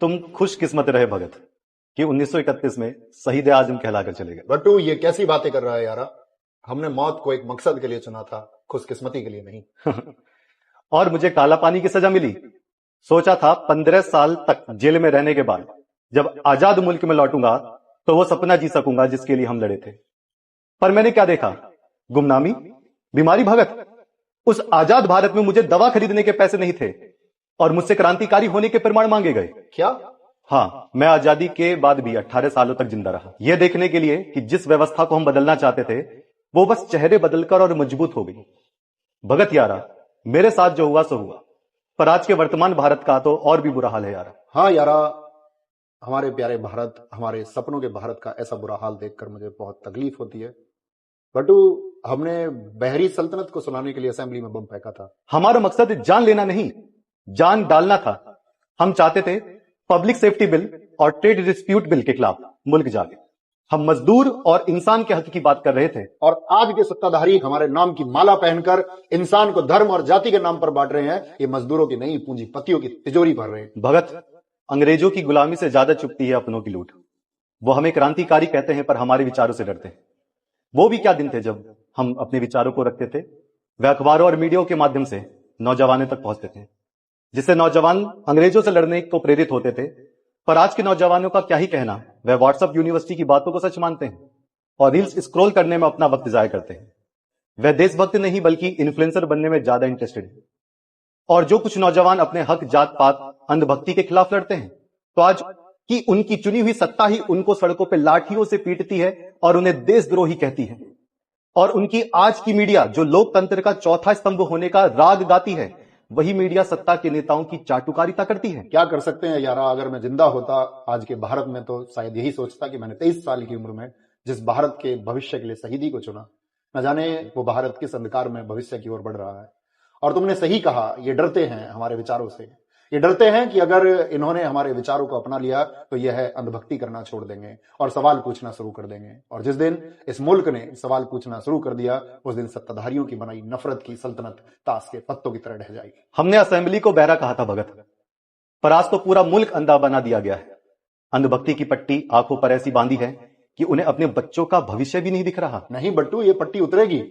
तुम खुशकिस्मत रहे भगत कि 1931 में शहीद आजम कहलाकर चले गए। बट्टू ये कैसी बातें कर रहा है यारा? हमने मौत को एक मकसद के लिए चुना था, खुशकिस्मती के लिए नहीं। और मुझे काला पानी की सजा मिली। सोचा था 15 साल तक जेल में रहने के बाद जब आजाद मुल्क में लौटूंगा तो वो सपना जी सकूंगा जिसके लिए हम लड़े थे। पर मैंने क्या देखा? गुमनामी, बीमारी भगत। उस आजाद भारत में मुझे दवा खरीदने के पैसे नहीं थे और मुझसे क्रांतिकारी होने के प्रमाण मांगे गए। क्या? हाँ, मैं आजादी के बाद भी 18 सालों तक जिंदा रहा, यह देखने के लिए कि जिस व्यवस्था को हम बदलना चाहते थे वो बस चेहरे बदलकर और मजबूत हो गई। भगत यारा, मेरे साथ जो हुआ सो हुआ, पर आज के वर्तमान भारत का तो और भी बुरा हाल है यारा। हाँ यारा, हमारे प्यारे भारत, हमारे सपनों के भारत का ऐसा बुरा हाल देखकर मुझे बहुत तकलीफ होती है। बटू, हमने बहरी सल्तनत को सुनाने के लिए असेंबली में बम फेंका था। हमारा मकसद जान लेना नहीं, जान डालना था। हम चाहते थे पब्लिक सेफ्टी बिल और ट्रेड डिस्प्यूट बिल के खिलाफ मुल्क जागे। हम मजदूर और इंसान के हक की बात कर रहे थे, और आज के सत्ताधारी हमारे नाम की माला पहनकर इंसान को धर्म और जाति के नाम पर बांट रहे हैं। ये मजदूरों की नहीं, पूंजीपतियों की तिजोरी भर रहे हैं। भगत, अंग्रेजों की गुलामी से ज्यादा चुभती है अपनों की लूट। वो हमें क्रांतिकारी कहते हैं पर हमारे विचारों से डरते हैं। वो भी क्या दिन थे जब हम अपने विचारों को रखते थे, वे अखबारों और मीडिया के माध्यम से नौजवानों तक पहुंचते थे, जिससे नौजवान अंग्रेजों से लड़ने को प्रेरित होते थे। पर आज के नौजवानों का क्या ही कहना, वे व्हाट्सएप यूनिवर्सिटी की बातों को सच मानते हैं और रील्स स्क्रॉल करने में अपना वक्त जाया करते हैं। वे देशभक्त नहीं बल्कि इन्फ्लुएंसर बनने में ज्यादा इंटरेस्टेड है। और जो कुछ नौजवान अपने हक, जात पात, अंधभक्ति के खिलाफ लड़ते हैं, तो आज की उनकी चुनी हुई सत्ता ही उनको सड़कों पर लाठियों से पीटती है और उन्हें देशद्रोही कहती है। और उनकी आज की मीडिया जो लोकतंत्र का चौथा स्तंभ होने का राग गाती है, वही मीडिया सत्ता के नेताओं की चाटुकारिता करती है। क्या कर सकते हैं यारा? अगर मैं जिंदा होता आज के भारत में तो शायद यही सोचता कि मैंने 23 साल की उम्र में जिस भारत के भविष्य के लिए शहीदी को चुना, न जाने वो भारत किस अंधकार में भविष्य की ओर बढ़ रहा है। और तुमने सही कहा, ये डरते हैं हमारे विचारों से। ये डरते हैं कि अगर इन्होंने हमारे विचारों को अपना लिया तो यह अंधभक्ति करना छोड़ देंगे और सवाल पूछना शुरू कर देंगे। और जिस दिन इस मुल्क ने सवाल पूछना शुरू कर दिया, उस दिन सत्ताधारियों की बनाई नफरत की सल्तनत ताश के पत्तों की तरह ढह जाएगी। हमने असेंबली को बहरा कहा था भगत, पर आज तो पूरा मुल्क अंधा बना दिया गया है। अंधभक्ति की पट्टी आंखों पर ऐसी बांधी है कि उन्हें अपने बच्चों का भविष्य भी नहीं दिख रहा। नहीं बट्टू, ये पट्टी उतरेगी।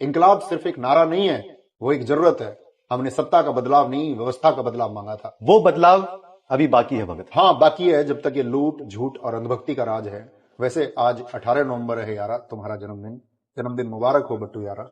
इंकलाब सिर्फ एक नारा नहीं है, वो एक जरूरत है। हमने सत्ता का बदलाव नहीं, व्यवस्था का बदलाव मांगा था। वो बदलाव अभी बाकी है भगत। हाँ, बाकी है, जब तक ये लूट, झूठ और अंधभक्ति का राज है। वैसे आज 18 नवंबर है यारा, तुम्हारा जन्मदिन। जन्मदिन मुबारक हो बट्टू यारा।